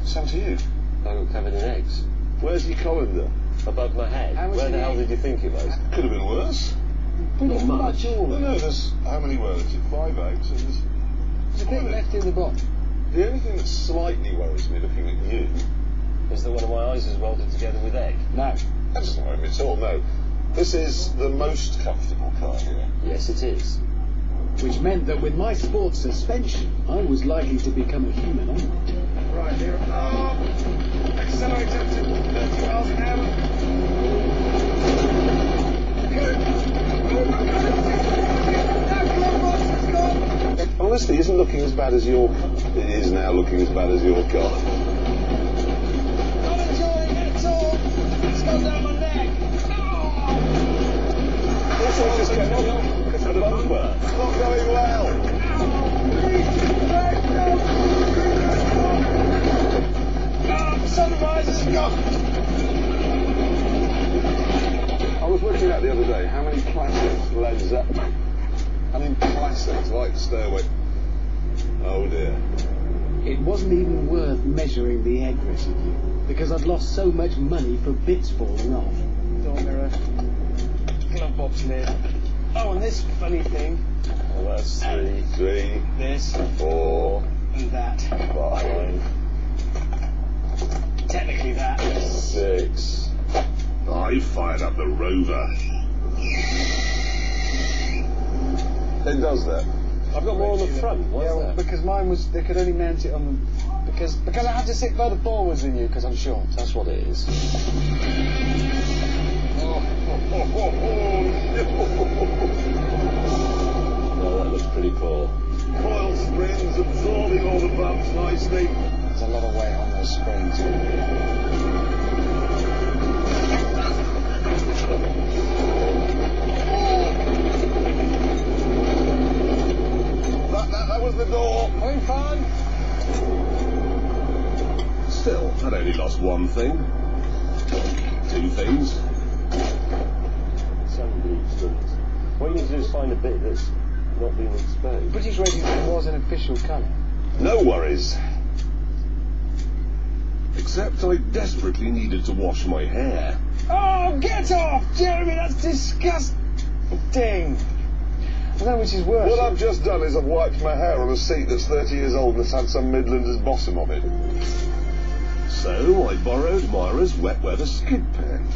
What's happened to you? I got covered in eggs. Where's your colander? Above my head. Where the hell did you think it was? Could have been worse. Not much. No, there's... How many were there? 5 eggs, and There's a bit left in the bottom. The only thing that slightly worries me looking at you... Is that one of my eyes is welded together with egg? No. That doesn't worry me at all, no. This is the most comfortable car here. Yes, it is. Which meant that with my sports suspension, I was likely to become a human animal. Right, here. Oh! Accelerate up to 30 miles an hour. Good. It honestly isn't looking as bad as your... It is now looking as bad as your car. Not enjoying it at all. It's gone down my neck. Also, just get on. It's a bumper. It's not going well. Sunrise has gone. I was looking at the other day how many classics Led Zeppelin. I mean classics like Stairway. Oh dear. It wasn't even worth measuring the egg residue, because I'd lost so much money for bits falling off. Door mirror. Glove box lid. Oh, and this funny thing. Well, that's 3. This. 4. And that. 5. Technically that. 6. I fired up the Rover. It does that. I've got more on the front. What's Well, that? because mine was, they could only mount it on the, because I have to sit further forwards than you, because I'm short. That's what it is. No, that looks pretty poor. Coil springs absorbing all the bumps nicely. There's a lot of weight on those springs. That was the door. Having fun? Still, I'd only lost one thing. 2 things. Sun bleach, doesn't it? What you need to do is find a bit that's not been exposed. British Radio was an official colour. No worries. Except I desperately needed to wash my hair. Oh, get off, Jeremy, that's disgusting. I don't know which is worse. What I've just done is I've wiped my hair on a seat that's 30 years old and has had some Midlander's bottom on it. So I borrowed Myra's wet weather skid pen.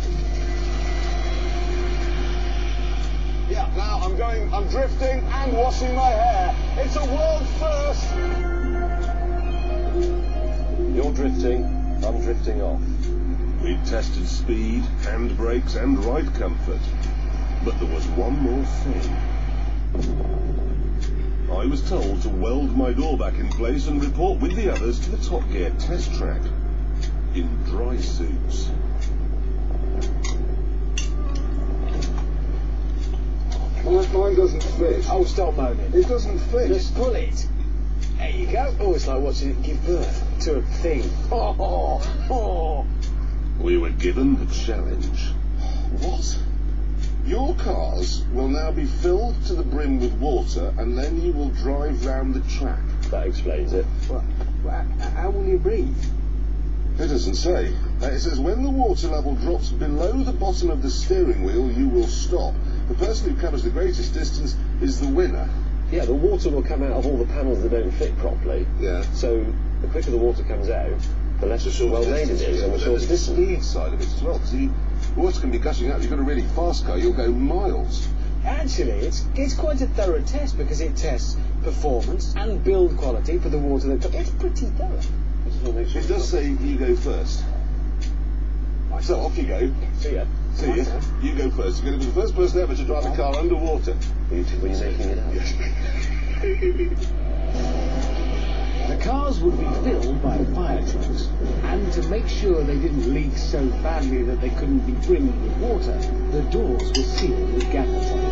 Yeah, now I'm drifting and washing my hair. It's a world first. You're drifting, I'm drifting off. We'd tested speed, handbrakes and ride comfort. But there was one more thing. I was told to weld my door back in place and report with the others to the Top Gear test track. In dry suits. Mine doesn't fit. Oh, stop moaning. It doesn't fit. Just pull it. There you go. Oh, it's like watching it give birth to a thing. We were given a challenge. What? Your cars will now be filled to the brim with water, and then you will drive round the track. That explains it. Well, how will you breathe? It doesn't say. It says when the water level drops below the bottom of the steering wheel, you will stop. The person who covers the greatest distance is the winner. Yeah, the water will come out of all the panels that don't fit properly. Yeah. So the quicker the water comes out, the less well made it is, and the shorter the distance. speed side of it as well. See, water can be gushing out. If you've got a really fast car, you'll go miles. Actually, it's quite a thorough test because it tests performance and build quality for the water that... It's pretty thorough. It does say you go first. Right, so off you go. See ya. See you. You go first. You're going to be the first person ever to drive a car underwater. Were you making it up? The cars would be filled by fire trucks, and to make sure they didn't leak so badly that they couldn't be brimmed with water, the doors were sealed with gaffer tape.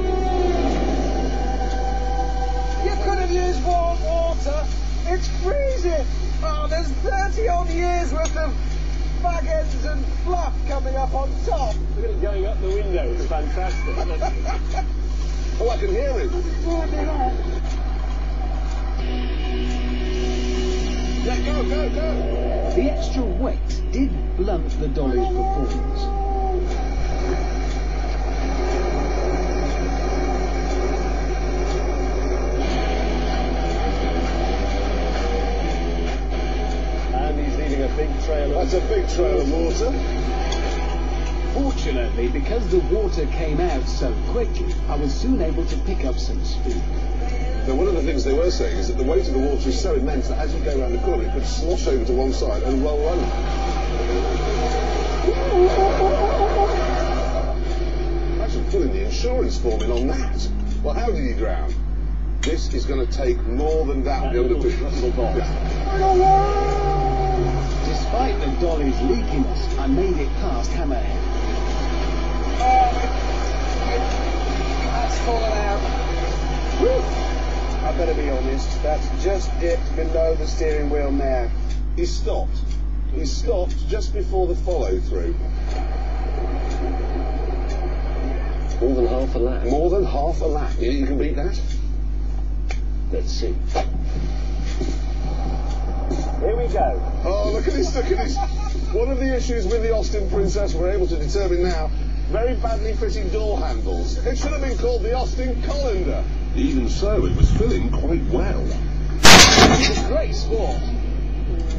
You could have used warm water. It's freezing. Oh, there's 30-odd years worth of fag ends and fluff coming up on top. Look at it going up the window. It's fantastic. Oh, I can hear it. Yeah, go. The extra weight did blunt the dolly's performance. And he's leaving a big trail of... That's a big trail of water. Fortunately, because the water came out so quickly, I was soon able to pick up some speed. Now, one of the things they were saying is that the weight of the water is so immense that as you go around the corner, it could slosh over to one side and roll over. Imagine filling the insurance form in on that. Well, how did he drown? This is going to take more than that. Despite the dolly's leakiness, I made it past Hammerhead. That's fallen out. Whew. I better be honest, that's just dipped below the steering wheel now. He stopped. He stopped just before the follow-through. More than half a lap. More than half a lap. You can beat that? Let's see. Here we go. Oh, look at this, look at this. One of the issues with the Austin Princess we're able to determine now, very badly fitting door handles. It should have been called the Austin Colander. Even so, it was filling quite well. It was great sport.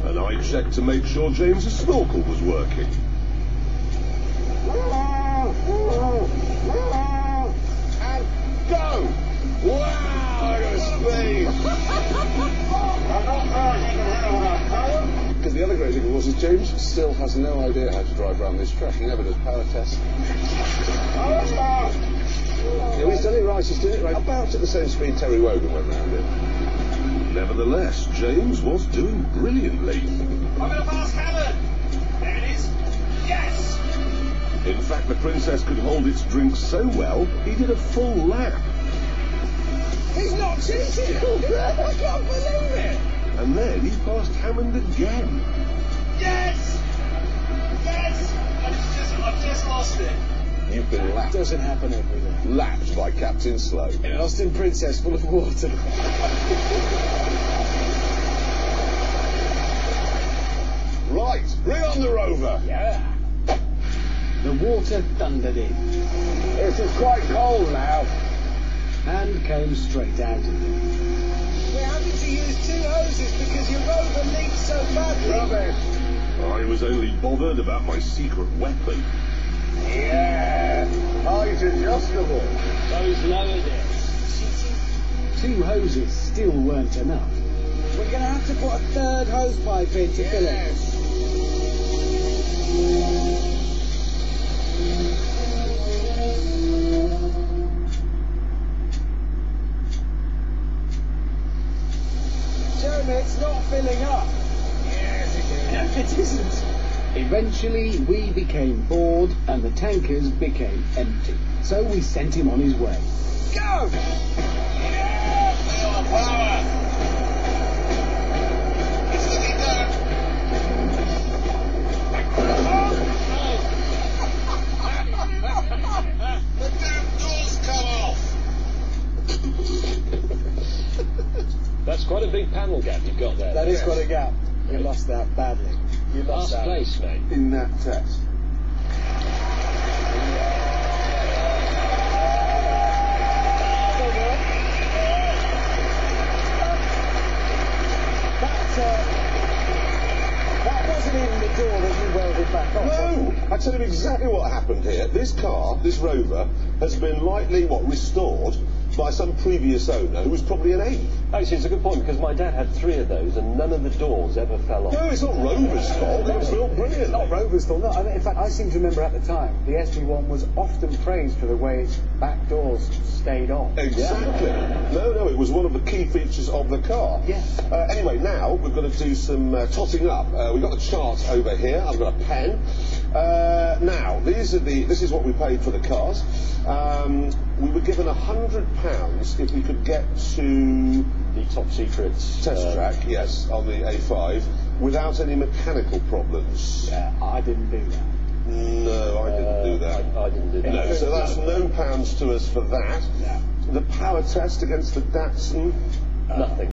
And I checked to make sure James's snorkel was working. And go! Wow, look at the speed! Because the other great thing was James still has no idea how to drive around this track. He never does power tests. Yeah, he's done it right, he's done it right. About at the same speed Terry Wogan went round it. Nevertheless, James was doing brilliantly. I'm going to pass Hammond. There it is. Yes! In fact, the Princess could hold its drink so well, he did a full lap. He's not cheating. I can't believe it. And then he passed Hammond again. Yes! Yes! I've just lost it. You've been lapped. Doesn't happen every day. Lapped by Captain Slow. In an Austin Princess full of water. Right, bring on the Rover. Yeah. The water thundered in This is quite cold now. and came straight out of it. We're having to use two hoses because your Rover leaks so badly. Rubbish. I was only bothered about my secret weapon. Yeah. Height adjustable. Those lower there. Two hoses still weren't enough. We're going to have to put a third hose pipe in to fill it. Jeremy, it's not filling up. Yes, it is. No, it isn't. Eventually, we became bored and the tankers became empty. So we sent him on his way. Go! Yeah! Feel the power! It's looking good. The damn doors come off! That's quite a big panel gap you've got there. That is quite a gap. You lost that badly. You lost Last that. place, mate. In that test. That wasn't even the door that you welded back on. No! I tell you exactly what happened here. This car, this Rover, has been lightly, restored by some previous owner who was probably an ape. Actually, it's a good point because my dad had 3 of those and none of the doors ever fell off. No, it's not Rover's fault. It was built brilliant. Not Rover's fault. No, in fact, I seem to remember at the time the SB1 was often praised for the way its back doors stayed on. Exactly. No, it was one of the key features of the car. Yes. Anyway, now we've got to do some totting up. We've got the chart over here. I've got a pen. Now, this is what we paid for the cars. We were given £100 if we could get to The top secret test track, yes, on the A5 without any mechanical problems. Yeah, I didn't do that. No, I didn't do that. I didn't do that. No, so that's no pounds to us for that. No. The power test against the Datsun. Nothing.